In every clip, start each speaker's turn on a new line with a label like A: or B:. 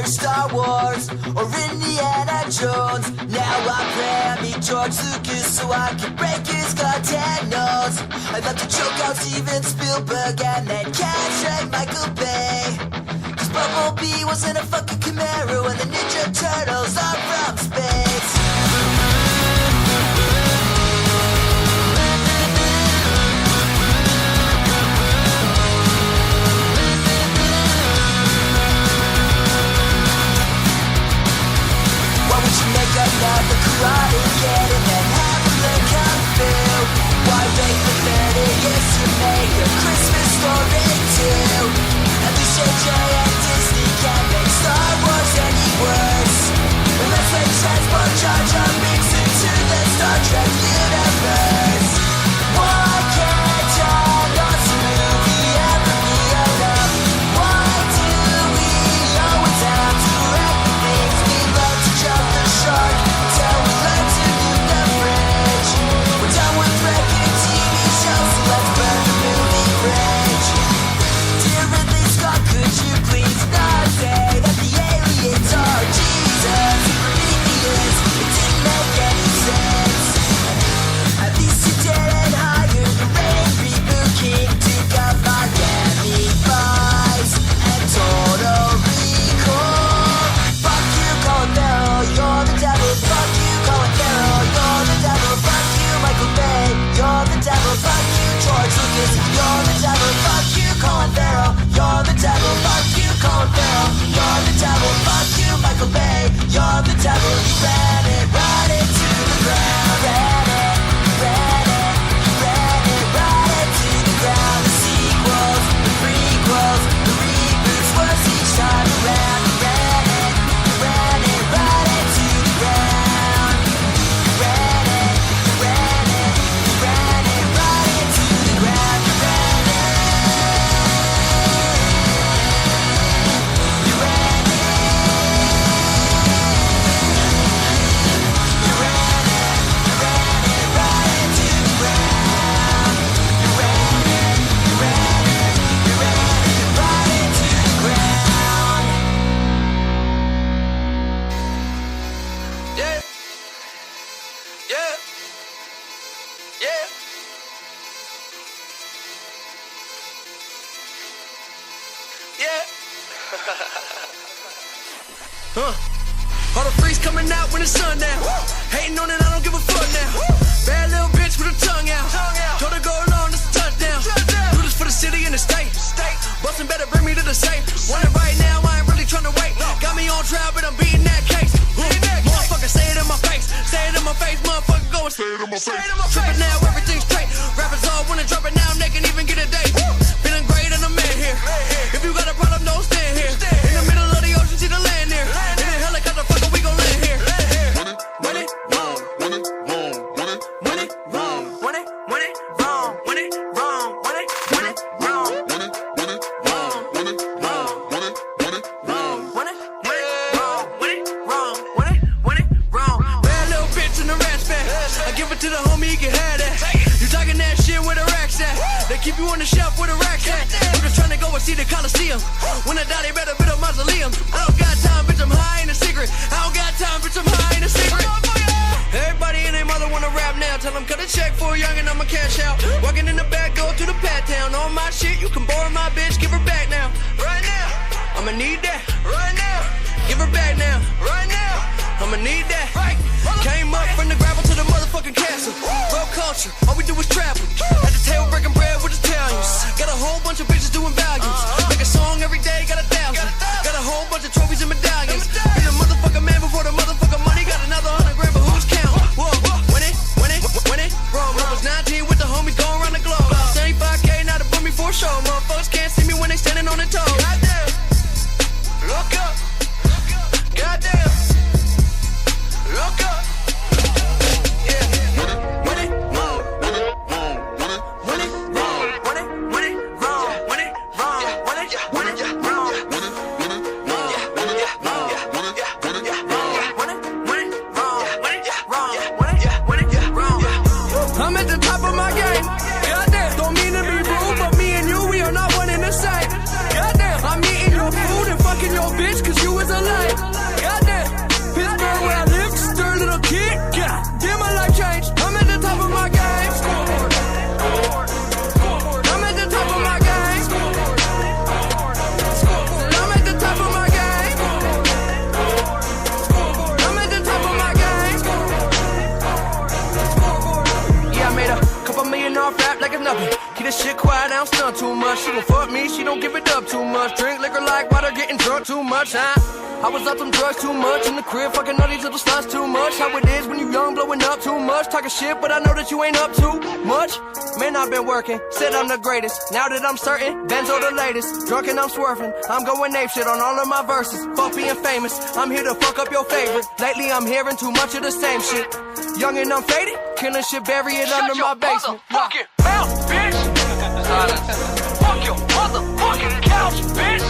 A: Star Wars or Indiana Jones. Now I pray I meet George Lucas so I can break his goddamn nose. I'd love to choke out Steven Spielberg and then catch like Michael Bay. Cause Bumblebee wasn't a fucking Camaro and the Ninja Turtles are from space. Another karate kid and then have a learn kung fu. Why wait for 30 years to make a Christmas story too? At least JJ and Disney can't make Star Wars any worse. Unless they transport Jar Jar Binks into the Star Trek universe. Why can't an awesome movie ever be enough? Why do we always have to wreck the things we love to jump the shark? Till we learn to use the fridge. We're done with wrecking TV shows, so let's burn the movie fridge. Dear Ridley Scott, could you please not say that the aliens are Jesus and Prometheus? It didn't make any sense. At least you didn't hire the Rain Reboot King to cut Miami Vice and Total Recall. Fuck you, Colin Farrell, you're the devil. Fuck you, Colin Farrell, you're the devil. Fuck you, Michael Bay, you're the devil. Fuck you, George Lucas, you're the devil. Fuck you, Colin Farrell, you're the devil. Fuck you, Colin Farrell, you're the devil. Fuck you, Michael Bay, you're the devil. You ran it right into the ground. Ran it right into the ground. The sequels, the prequels, the reboots was each time around. Ran it right into the ground. Ran it right into the ground. You ran it.
B: All the freaks coming out when the sun down. Hating on it, I don't give a fuck now. Bad little bitch with her tongue out. Told her go along, this a touchdown. Do this for the city and the state. Bustin' better bring me to the safe. Want it right now, I ain't really tryna wait. Got me on trial, but I'm beating that case. Motherfucker, say it in my face. Say it in my face, motherfucker, go and say it in my face. Trippin' now, everything's straight. Rappers all wanna drop it now, they can even get a date. Feeling great and I'm in here. If you got a problem, don't stand here. In the middle of the ocean, see the land there. In a helicopter, fucker, we gon' land here. When it wrong, when it wrong, when it wrong, when it wrong, when it wrong, when it wrong, when it wrong, when it wrong, when it wrong, when it wrong, when it wrong. Bad little bitch in the rat bag. I give it to the homie, he can have that. You talking that shit where the racks at? They keep you on the shelf where the racks at. I'm just trying to go and see the Coliseum. When I die, they better build a mausoleum. I don't got time, bitch, I'm high in the secret. I don't got time, bitch, I'm high in the secret. Everybody and their mother wanna rap now. Tell them cut a check for a young and I'ma cash out. Walking in the back door to the Pat Town. On my shit, you can borrow my bitch, give her back now. Right now, I'ma need that. Right now, give her back now. Right now, I'ma need that. Right. Came up from the gravel to the motherfucking castle. Road culture, all we do is travel. At the table breaking bread with Italians. Got a whole bunch of bitches doing values. Make a song every day, got 1,000. Got a whole bunch of trophies and medallions. Be the motherfucking man before the motherfucking money. Got another 100 grand, but who's counting? Whoa, when it wrong. I was 19 with the homies going around the globe. 75K, now to put me for a show. Motherfuckers can't see me when they standing on their toes. Goddamn, look up. Goddamn, look up. off rap like it's nothing. Keep this shit quiet, I don't stunt too much. She gon' fuck me, she don't give it up too much. Drink liquor like water, getting drunk too much, I was up some drugs too much. In the crib, fucking all these little sluts too much. How it is when you young, blowing up too much. Talking shit, but I know that you ain't up too much. Man, I've been working, said I'm the greatest. Now that I'm certain, Benzo the latest. Drunk and I'm swerving, I'm going ape shit on all of my verses. Fuck being famous, I'm here to fuck up your favorite. Lately I'm hearing too much of the same shit. Young and I'm faded, killing shit, bury it under my basement.
C: Fuck your mouth, bitch. Fuck your motherfucking couch, bitch.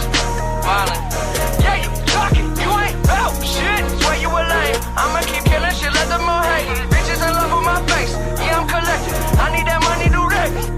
C: Violent. Yeah, you talking, you ain't bout shit. Swear you a lame. I'ma keep killing shit, let them all hate. Bitches in love with my face. Yeah, I'm collecting. I need that money direct.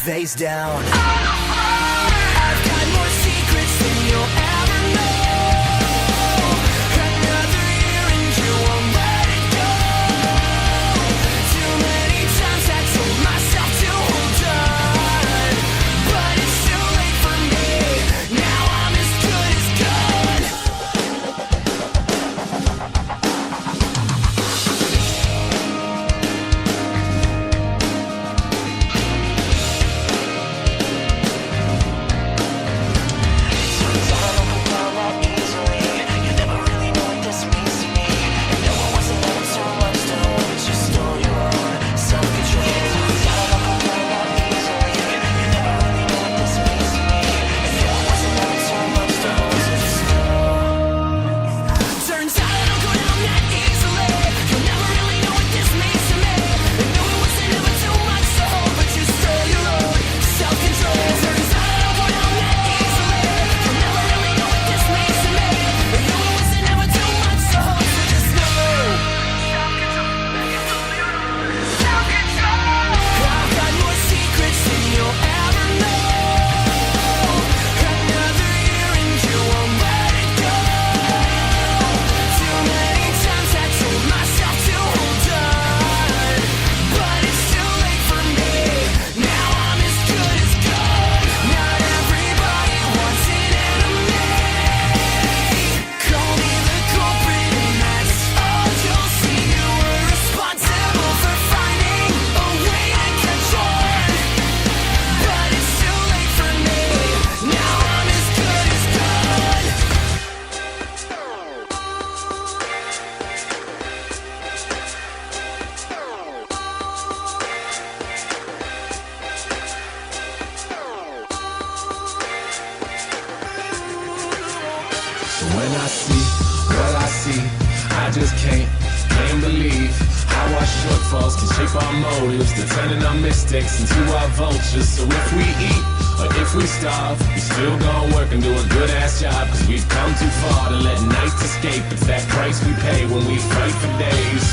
A: Face down. I've got more secrets than you'll ever know. Another year and you won't let it go. Too many times I told myself to hold on, but it's too late for me. Now I'm as good as
D: When I see what I see, I just can't believe how I shortfalls can shape our motives, they're turning our mistakes into our vultures. So if we eat or if we starve, we still gonna work and do a good ass job, cause we've come too far to let nights escape. It's that price we pay when we fight for days.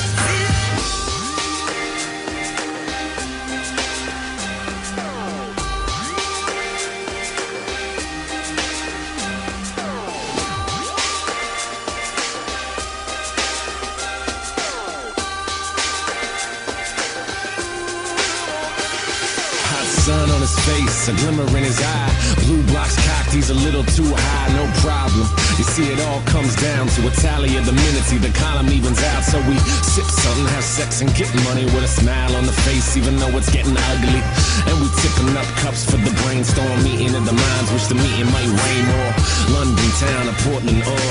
D: Sun on his face, a glimmer in his eye. Blue blocks cocked, he's a little too high, no problem. You see, it all comes down to a tally of the minutes, either column evens out. So we sip something, have sex, and get money with a smile on the face, even though it's getting ugly. And we tipping up cups for the brainstorm meeting of the minds, which the meeting might rain or London town or Portland or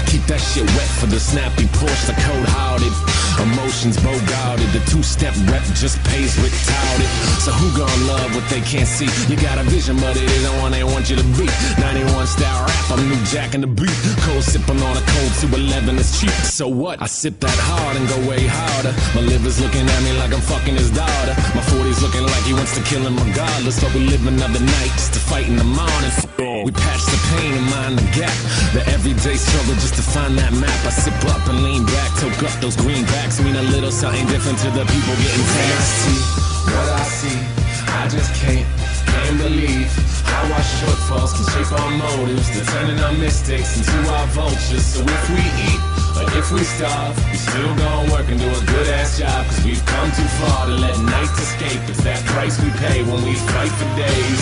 D: keep that shit wet for the snappy Porsche, the cold-hearted. Emotions bogarted, the two-step rep just pays retarded. So who gon' love what they can't see? You got a vision, but it isn't one they want you to be. 91 style rap, I'm New Jack in the beat. Cold sipping on a cold 211 is cheap. So what? I sip that hard and go way harder. My liver's looking at me like I'm fucking his daughter. My 40's looking like he wants to kill him regardless. But we live another night just to fight in the morning. We patch the pain and mind the gap. The everyday struggle just to find that map. I sip up and lean back, toke up those greenbacks. Mean a little something different to the people getting taxed. I see what I see, I just can't believe how our shortfalls can shape our motives. They're turning our mistakes into our vultures. So if we eat or if we starve, we still gonna work and do a good ass job, cause we've come too far to let nights escape. It's that price we pay when we fight for days.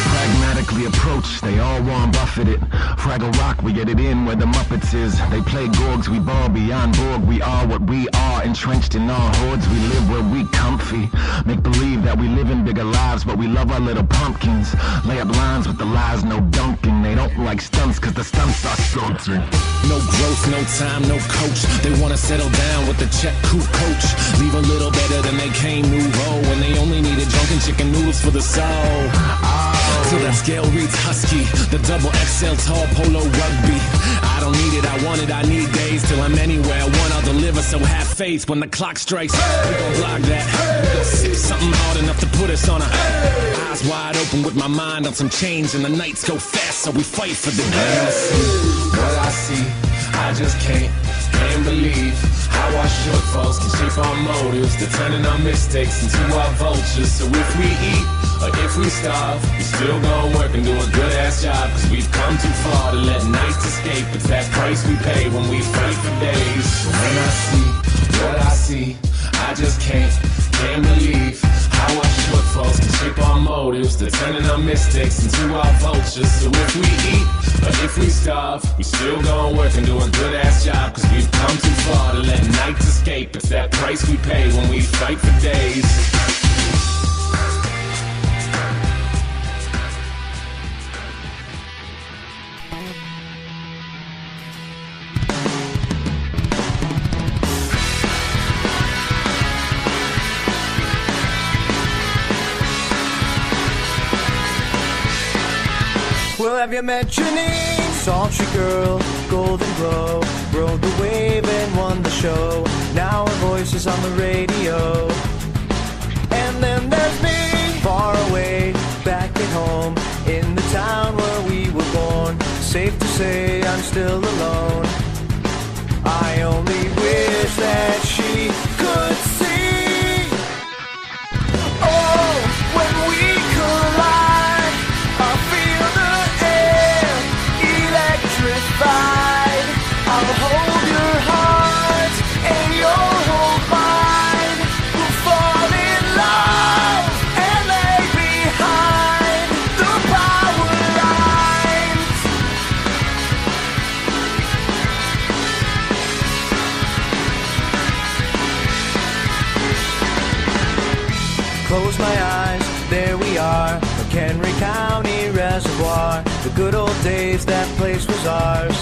E: Pragmatically approach, they all Warren Buffett it. Fraggle Rock, we get it in where the Muppets is. They play Gorgs, we ball beyond Borg. We are what we are, entrenched in our hordes. We live where we comfy. Make believe that we live in bigger lives, but we love our little pumpkins. Lay up lines with the lies, no dunking. They don't like stunts, cause the stunts are stunting.
D: No growth, no time, no coach. They wanna settle down with the check coupe coach. Leave a little better than they came nouveau, when they only needed drunken chicken noodles for the soul. Till that scale reads husky, the double XL tall polo rugby. I don't need it, I want it, I need days till I'm anywhere. One, I'll deliver, so have faith when the clock strikes. We gon' block that. We gon' sip something hard enough to put us on a eyes wide open with my mind on some change, and the nights go fast, so we fight for the day.
E: I see what I see, I just can't believe how our shortfalls can shape our motives. They're turning our mistakes into our vultures. So if we eat or if we starve, we still gonna work and do a good ass job, cause we've come too far to let nights escape. It's that price we pay when we fight for days. When I see what I see, I just can't believe how our shortfalls can shape our motives. They're turning our mistakes into our vultures. So if we eat or if we starve, we still gonna work and do a good ass job, cause we've come too far to let nights escape. It's that price we pay when we fight for days.
F: Well, have you met Janine? Sultry girl, golden glow, rode the wave and won the show. Now her voice is on the radio. And then there's me, far away, back at home, in the town where we were born. Safe to say I'm still alone. I only wish that she could see. Oh, when we collide, I feel the air electrified. I'll hold your heart and you'll hold mine. We'll fall in love and lay behind the power lines. Close my eyes, there we are, McHenry County Reservoir. The good old days, that place was ours.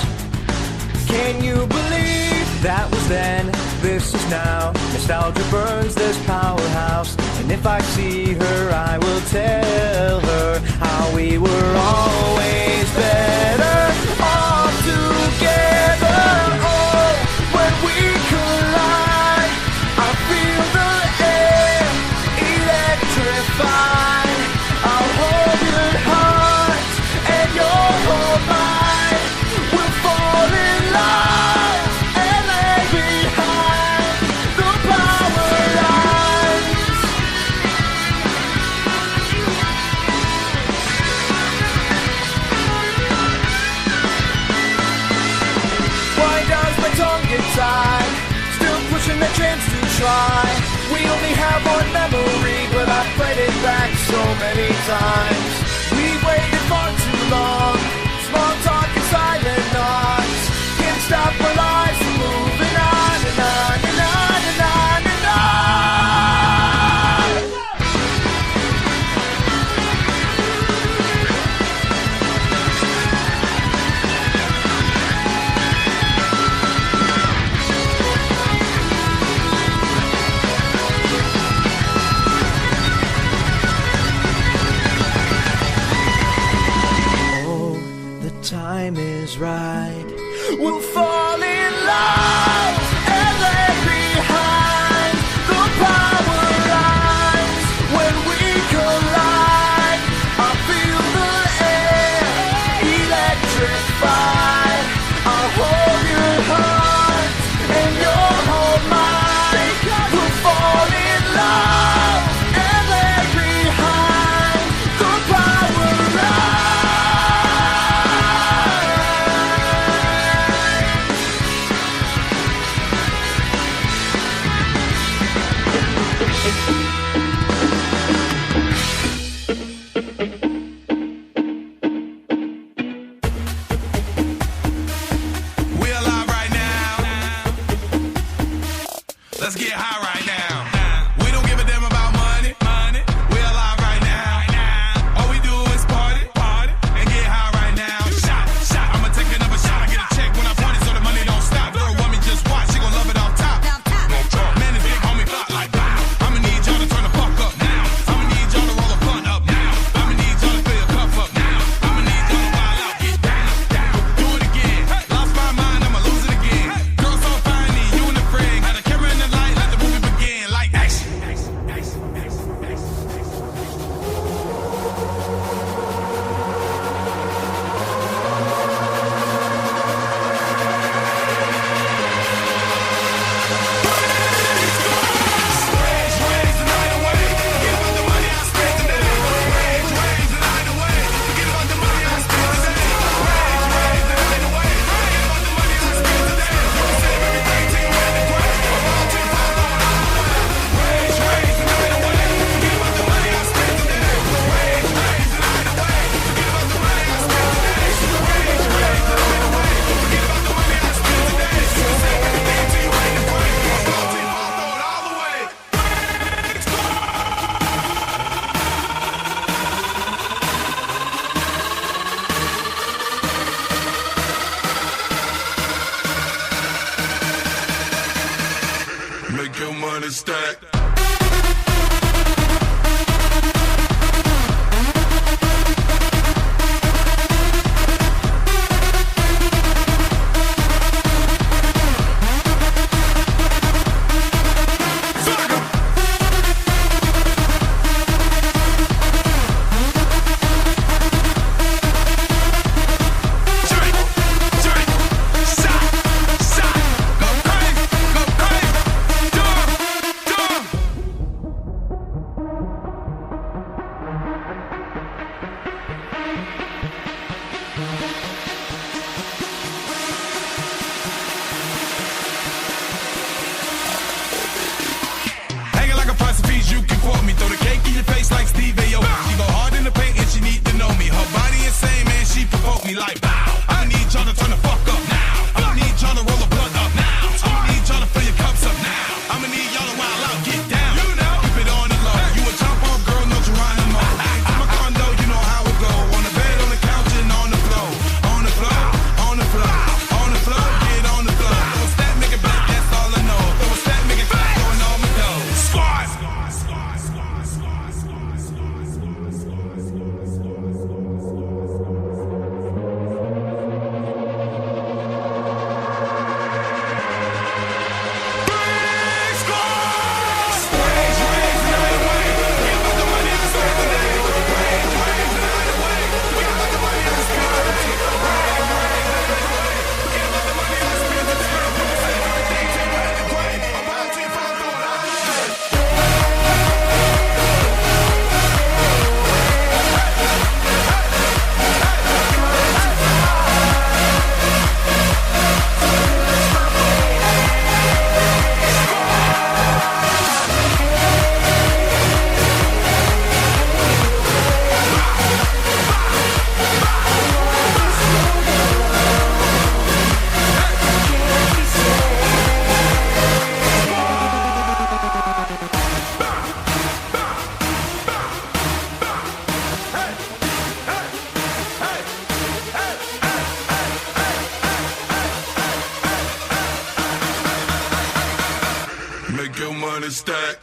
F: Can you believe that was then, this is now? Nostalgia burns this powerhouse, and if I see her, I will tell her how we were always better off together. Oh, when we collide, I feel the try. We only have one memory, but I've played it back so many times. We waited far too long. Small talk and silent knocks can't stop our lives from moving on and on and on and on and on. Oh, the time is right. We'll fall in love and let behind the power lines. When we collide, I feel the air electrify. I'll hold your heart and you'll hold mine. We'll fall in love and let behind the power lines.
G: We alive right now. Let's get high right now. We don't give a damn about money. We alive right now. All we do is party, and get high right now. Shot. I'ma take another shot. I get a check when I party, so the money don't stop. Girl, want me just watch. She gon' love it off top. Man, this big homie flop like wow. I'ma need y'all to turn the fuck up now. I'ma need y'all to roll a blunt up now. I'ma need y'all to fill your cup up now. I'ma need y'all to wild out, get down. Do it again. Lost my mind, I'ma lose it again. Girl so fine, need you and a friend. Got a camera in the light, let the movie begin. Like action. Raise the night away. Forget about the money I spent today. Raise the night away. Forget about the money I spent today. Raise the night away. Forget about the money I spent today. You can save everything till you in the grave. I'm all too far going all the way. Raise the night away. Forget about the money I spent today. Raise the night away. Forget about the money I spent today. Raise the night away. Forget about the money I spent today. You can save everything till you in the grave. I'm all too far going all the way. Make your money stack. Shot, go crazy, jump. make your money stack.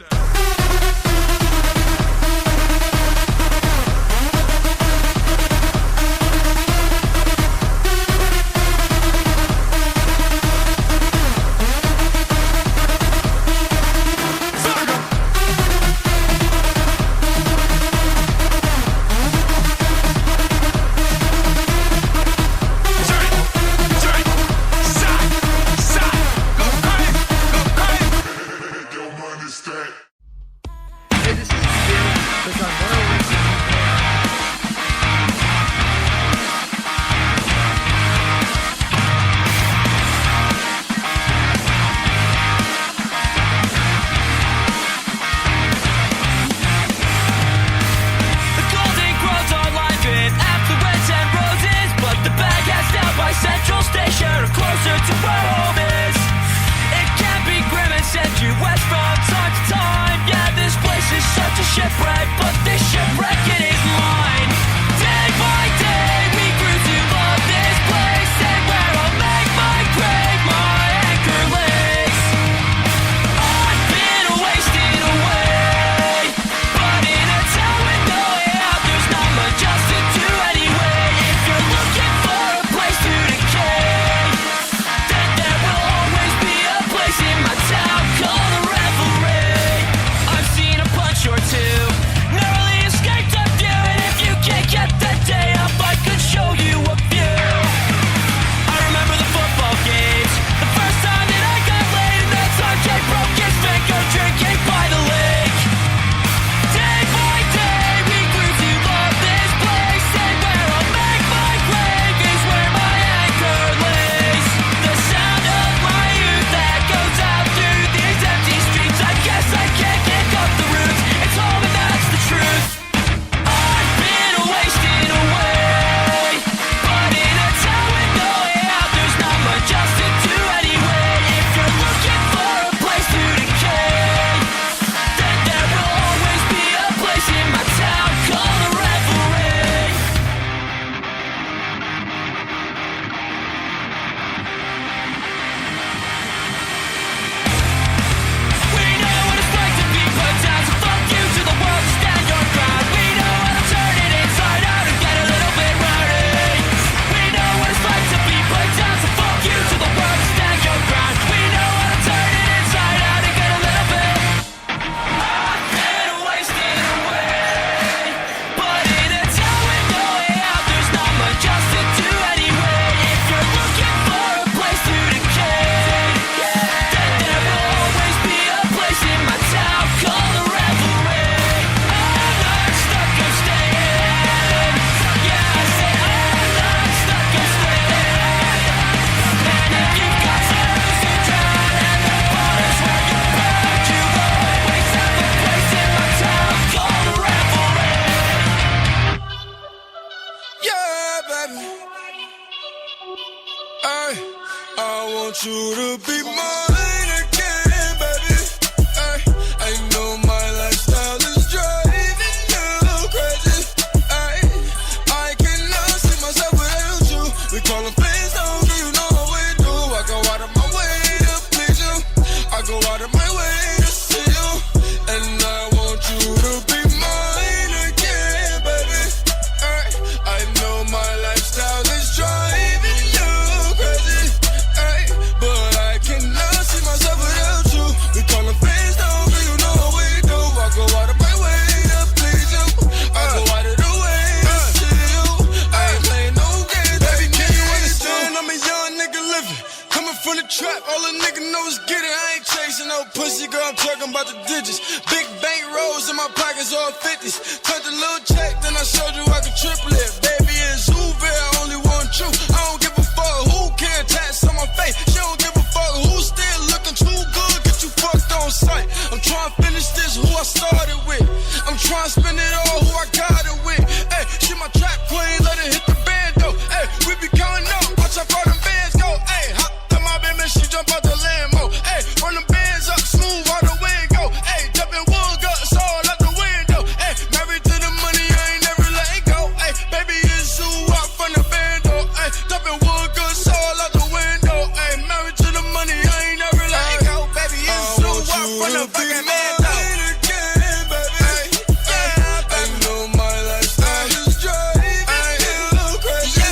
H: want you to be mine again, baby. I know my lifestyle is driving you crazy. I cannot see myself without you. We call them friends, don't you know how we do? I go out of my way to please you. I go out of my way to see you. And I want you to be mine again, baby. I know my lifestyle is driving you crazy. But I cannot see myself without you. We call them friends, don't you know how we do? I go out of my way to please you. I go out of the way to see you. I ain't playing no games, baby. Can you understand? I'm a young nigga living, coming from the trap. All a nigga know is get it. I ain't chasing no pussy, girl. I'm talking about the digits. Big bank rolls in my pockets, all 50s. Touch a little check, then I showed you I could triple it. Baby, it's Uber, I only want you. I don't give a fuck who can't tax on my face. She don't give a fuck who's still looking too good. Get you fucked on sight. I'm trying to finish this, who I started with. I'm trying to spend it all, who I got it with. Hey, she my trap queen, let her hit the bando. Hey, we be counting up, watch how far them bands go. Hey, hop to my baby, she jump out the Lambo. Hey, run them bands up, smooth out the window. Hey, jumping wood guts all out the window. Hey, married to the money, I ain't never let it go. Hey, baby, it's who out from the bando. Hey, jumping wood guts all out the window. Hey, married to the money, I ain't never let it go. Baby, it's who out from to be mine again, baby. I know my lifestyle is driving you crazy.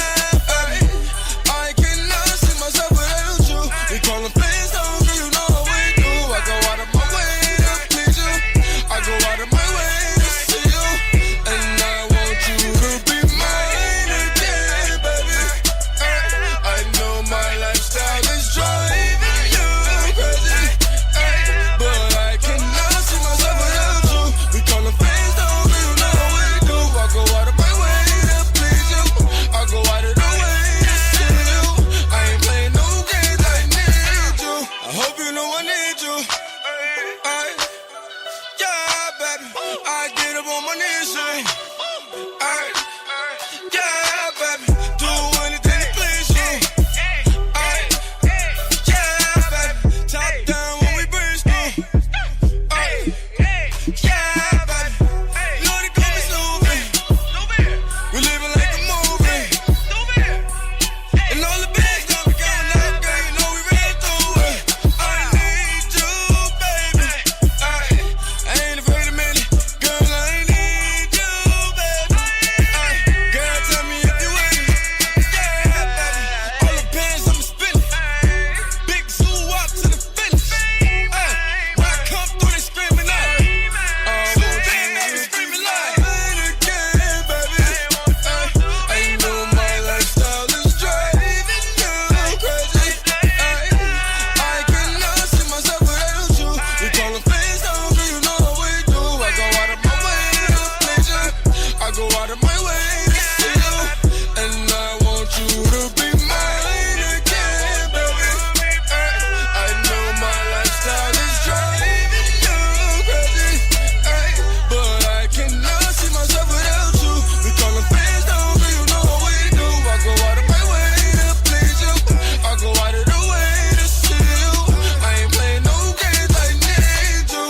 H: I cannot see myself without you. We call them friends, don't you know how we do. I go out of my way to please you. I go out of my way to see you. And I want you to be mine again, baby. I know my lifestyle is driving you crazy. But I cannot see myself without you. We call them friends, don't you know how we do. I go out of my way to please you. I go out of the way to see you. I ain't playing no games, I need you. I hope you know I need you. Yeah, baby. I get up on my knees, yeah, baby. Do anything to please you. Yeah, baby. Top down when we breeze through. Yeah, baby. Lord, it got me snooping. We living like a movie. And all the bigs that we going up, girl, you know we ran through it. I need you, baby. I ain't afraid of many. Girl, I need you, baby. Girl, tell me if you with me. Yeah, baby. All the bands I'm spinning. Big zoo up to the finish. When I come through, they screaming out. So big, baby, screaming loud. Again, baby. I know my lifestyle is driving you crazy. I cannot see myself without you. We call them friends, don't you know how we do. I go out of my way to please you. I go out of my way to see you. And I want you to be mine again, baby. I know my lifestyle is driving you crazy. But I cannot see myself without you. We call them friends, don't you know how we do. I go out of my way to please you. I go out of the way to see you. I ain't playing no games, I need you.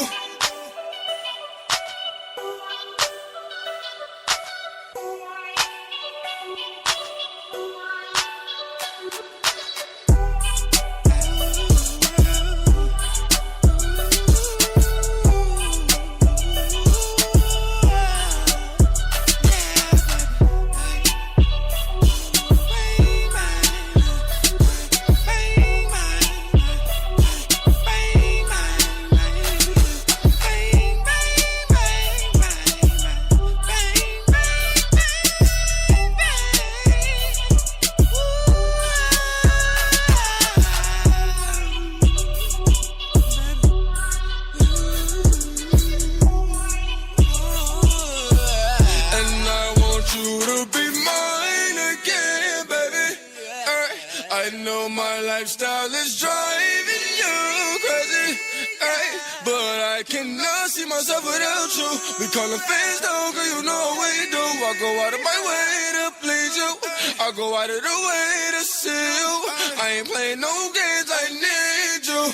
H: And I want you to be mine again, baby. I know my lifestyle is driving you crazy. But I cannot see myself without you. We call them friends, don't you know how we do. I go out of my way to please you. I go out of the way to see you. I ain't playing no games, I need you.